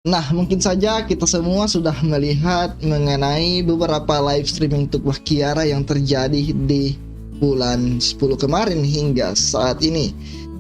Nah, mungkin saja kita semua sudah melihat mengenai beberapa live streaming Tukbah Kiara yang terjadi di bulan 10 kemarin hingga saat ini.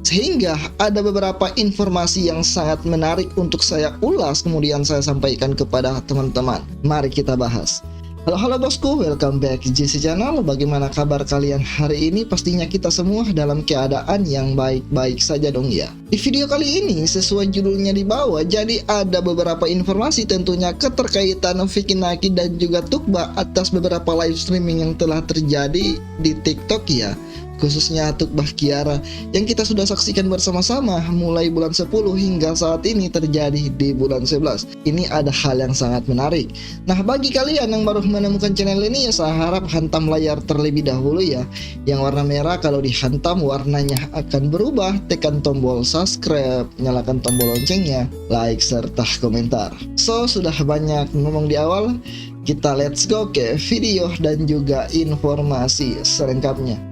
Sehingga ada beberapa informasi yang sangat menarik untuk saya ulas kemudian saya sampaikan kepada teman-teman. Mari kita bahas. Halo bosku, welcome back to JC Channel. Bagaimana kabar kalian hari ini? Pastinya kita semua dalam keadaan yang baik-baik saja dong ya. Di video kali ini sesuai judulnya di bawah, jadi ada beberapa informasi tentunya keterkaitan Vicky Naki dan juga Tukbah atas beberapa live streaming yang telah terjadi di TikTok ya. Khususnya Tukbah Kiara yang kita sudah saksikan bersama-sama mulai bulan 10 hingga saat ini terjadi di bulan 11. Ini ada hal yang sangat menarik. Nah, bagi kalian yang baru menemukan channel ini ya, saya harap hantam layar terlebih dahulu ya. Yang warna merah kalau dihantam warnanya akan berubah. Tekan tombol subscribe, nyalakan tombol loncengnya, like serta komentar. So, sudah banyak ngomong di awal, kita let's go ke video dan juga informasi selengkapnya.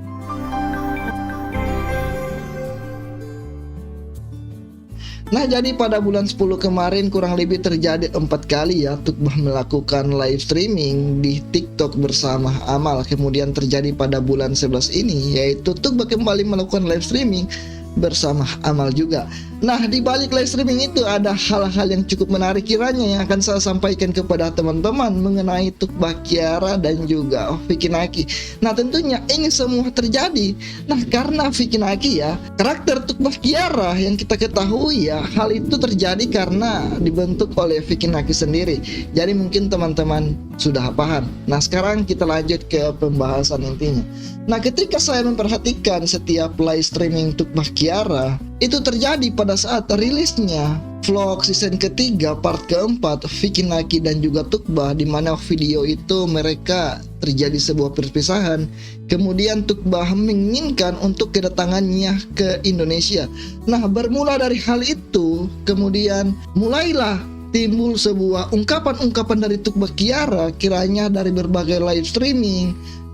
Nah, jadi pada bulan 10 kemarin kurang lebih terjadi 4 kali ya Tukbah melakukan live streaming di TikTok bersama Amal. Kemudian terjadi pada bulan 11 ini yaitu Tukbah kembali melakukan live streaming bersama Amal juga. Nah, di balik live streaming itu ada hal-hal yang cukup menarik kiranya yang akan saya sampaikan kepada teman-teman mengenai Tukbah Kiara dan juga Vicky Naki. Nah, tentunya ini semua terjadi. Nah, karena Vicky Naki ya, karakter Tukbah Kiara yang kita ketahui ya, hal itu terjadi karena dibentuk oleh Vicky Naki sendiri. Jadi mungkin teman-teman sudah paham. Nah, sekarang kita lanjut ke pembahasan intinya. Nah, ketika saya memperhatikan setiap live streaming Tukbah Kiara, itu terjadi pada saat rilisnya vlog season ketiga part keempat Vicky Naki dan juga Tukbah, di mana video itu mereka terjadi sebuah perpisahan. Kemudian Tukbah menginginkan untuk kedatangannya ke Indonesia. Nah, bermula dari hal itu kemudian mulailah timbul sebuah ungkapan-ungkapan dari Tukbah Kiara, kiranya dari berbagai live streaming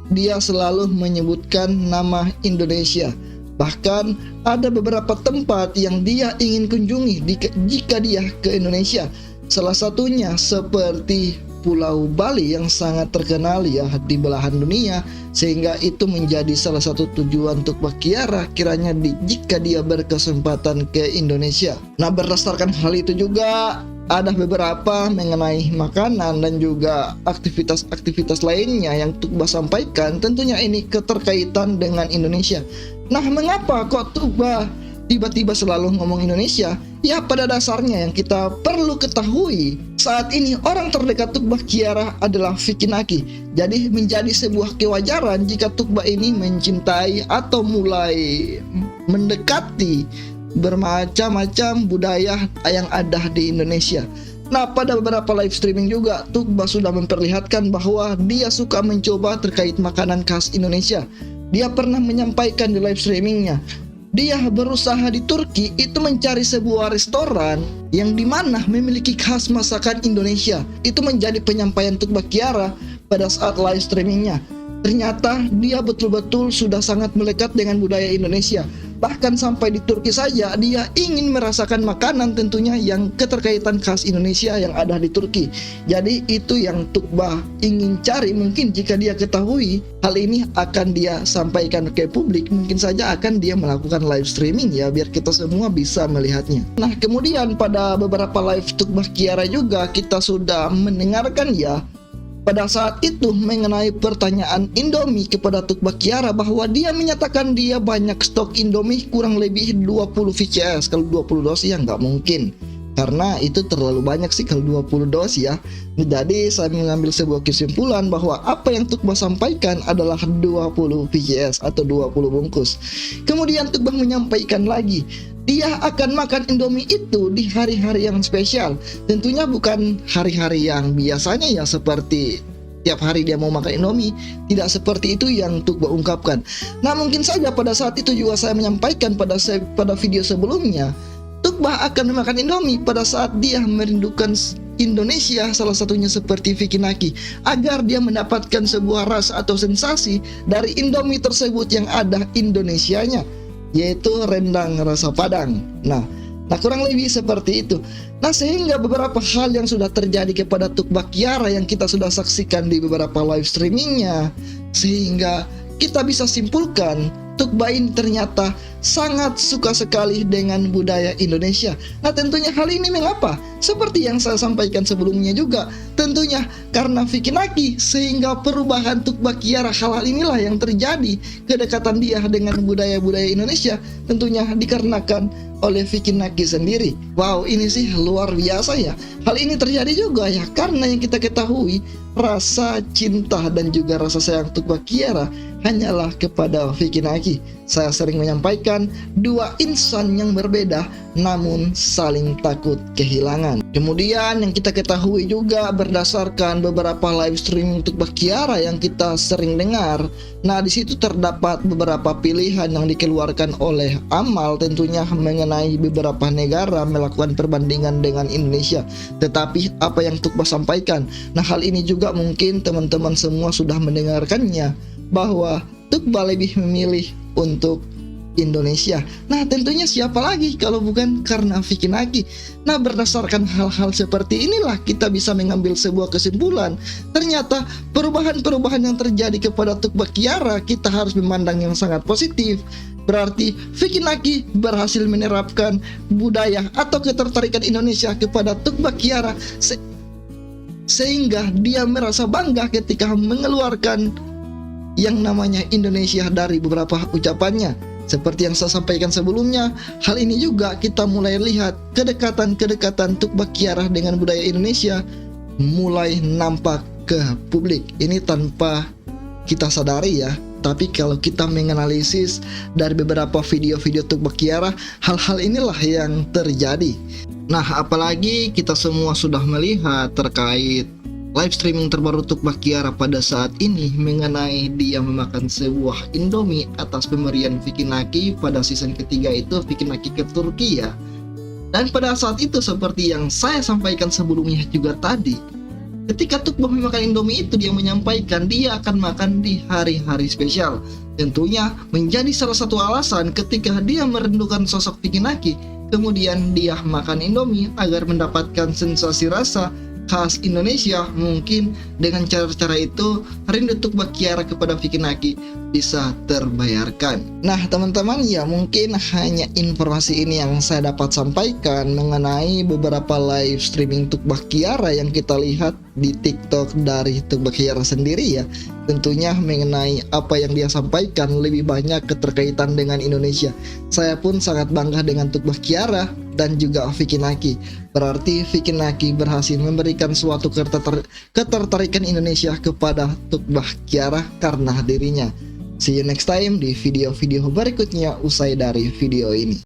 dia selalu menyebutkan nama Indonesia. Bahkan ada beberapa tempat yang dia ingin kunjungi jika dia ke Indonesia. Salah satunya seperti Pulau Bali yang sangat terkenal ya di belahan dunia, sehingga itu menjadi salah satu tujuan Tukbah Kiara kiranya jika dia berkesempatan ke Indonesia. Nah, berdasarkan hal itu juga ada beberapa mengenai makanan dan juga aktivitas-aktivitas lainnya yang Tukbah sampaikan. Tentunya ini keterkaitan dengan Indonesia. Nah, mengapa kok Tukbah tiba-tiba selalu ngomong Indonesia? Ya, pada dasarnya yang kita perlu ketahui saat ini orang terdekat Tukbah Kiara adalah Vicky Naki. Jadi menjadi sebuah kewajaran jika Tukbah ini mencintai atau mulai mendekati bermacam-macam budaya yang ada di Indonesia. Nah, pada beberapa live streaming juga Tukbah sudah memperlihatkan bahwa dia suka mencoba terkait makanan khas Indonesia. Dia pernah menyampaikan di live streamingnya, dia berusaha di Turki itu mencari sebuah restoran yang dimana memiliki khas masakan Indonesia. Itu menjadi penyampaian Tukbah Kiara pada saat live streamingnya. Ternyata dia betul-betul sudah sangat melekat dengan budaya Indonesia. Bahkan sampai di Turki saja dia ingin merasakan makanan tentunya yang keterkaitan khas Indonesia yang ada di Turki. Jadi itu yang Tukbah ingin cari. Mungkin jika dia ketahui hal ini akan dia sampaikan ke publik, mungkin saja akan dia melakukan live streaming ya, biar kita semua bisa melihatnya. Nah, kemudian pada beberapa live Tukbah Kiara juga kita sudah mendengarkan ya pada saat itu mengenai pertanyaan Indomie kepada Tukbah Kiara, bahwa dia menyatakan dia banyak stok Indomie kurang lebih 20 VCS. Kalau 20 dos ya nggak mungkin, karena itu terlalu banyak sih kalau 20 dos ya. Jadi saya mengambil sebuah kesimpulan bahwa apa yang Tukbah sampaikan adalah 20 VCS atau 20 bungkus. Kemudian Tukbah menyampaikan lagi, dia akan makan Indomie itu di hari-hari yang spesial. Tentunya bukan hari-hari yang biasanya ya, seperti tiap hari dia mau makan Indomie. Tidak seperti itu yang Tukbah ungkapkan. Nah, mungkin saja pada saat itu juga saya menyampaikan pada video sebelumnya, Tukbah akan makan Indomie pada saat dia merindukan Indonesia, salah satunya seperti Vicky Naki, agar dia mendapatkan sebuah rasa atau sensasi dari Indomie tersebut yang ada Indonesianya, yaitu rendang rasa Padang. Nah, Nah, kurang lebih seperti itu. Nah, sehingga beberapa hal yang sudah terjadi kepada Tukba Kiara yang kita sudah saksikan di beberapa live streamingnya, sehingga kita bisa simpulkan Tukba ini ternyata sangat suka sekali dengan budaya Indonesia. Nah, tentunya hal ini mengapa? Seperti yang saya sampaikan sebelumnya juga, tentunya karena Vicky Naki, sehingga perubahan Tukba Kiara, hal-hal inilah yang terjadi. Kedekatan dia dengan budaya-budaya Indonesia tentunya dikarenakan oleh Vicky Naki sendiri. Wow, ini sih luar biasa ya. Hal ini terjadi juga ya karena yang kita ketahui, rasa cinta dan juga rasa sayang Tukba Kiara hanyalah kepada Vicky Naki. Saya sering menyampaikan dua insan yang berbeda namun saling takut kehilangan. Kemudian yang kita ketahui juga berdasarkan beberapa live streaming Tukba Kiara yang kita sering dengar. Nah, di situ terdapat beberapa pilihan yang dikeluarkan oleh Amal tentunya mengenai beberapa negara melakukan perbandingan dengan Indonesia. Tetapi apa yang Tukba sampaikan, nah hal ini juga mungkin teman-teman semua sudah mendengarkannya, bahwa Tukba lebih memilih untuk Indonesia. Nah, tentunya siapa lagi kalau bukan karena Vicky Naki. Nah, berdasarkan hal-hal seperti inilah kita bisa mengambil sebuah kesimpulan. Ternyata perubahan-perubahan yang terjadi kepada Tukba Kiara kita harus memandang yang sangat positif. Berarti Vicky Naki berhasil menerapkan budaya atau ketertarikan Indonesia kepada Tukba Kiara sehingga dia merasa bangga ketika mengeluarkan yang namanya Indonesia dari beberapa ucapannya. Seperti yang saya sampaikan sebelumnya, hal ini juga kita mulai lihat kedekatan-kedekatan Tukba Kiara dengan budaya Indonesia mulai nampak ke publik. Ini tanpa kita sadari ya. Tapi kalau kita menganalisis dari beberapa video-video Tukba Kiara, hal-hal inilah yang terjadi. Nah, apalagi kita semua sudah melihat terkait live streaming terbaru Tukba Kiara pada saat ini mengenai dia memakan sebuah Indomie atas pemberian Vicky Naki pada season ketiga itu, Vicky Naki ke Turki ya. Dan pada saat itu seperti yang saya sampaikan sebelumnya juga tadi, ketika Tukba memakan Indomie itu dia menyampaikan dia akan makan di hari-hari spesial. Tentunya menjadi salah satu alasan ketika dia merindukan sosok Vicky Naki, kemudian dia makan Indomie agar mendapatkan sensasi rasa khas Indonesia. Mungkin dengan cara-cara itu rindu Tukba Kiara kepada Vicky Naki bisa terbayarkan. Nah, teman-teman, ya mungkin hanya informasi ini yang saya dapat sampaikan mengenai beberapa live streaming Tukba Kiara yang kita lihat di TikTok dari Tukba Kiara sendiri ya. Tentunya mengenai apa yang dia sampaikan lebih banyak keterkaitan dengan Indonesia. Saya pun sangat bangga dengan Tukba Kiara dan juga Vicky Naki. Berarti Vicky Naki berhasil memberikan suatu ketertarikan Indonesia kepada Tukba Kiara karena dirinya. See you next time di video-video berikutnya usai dari video ini.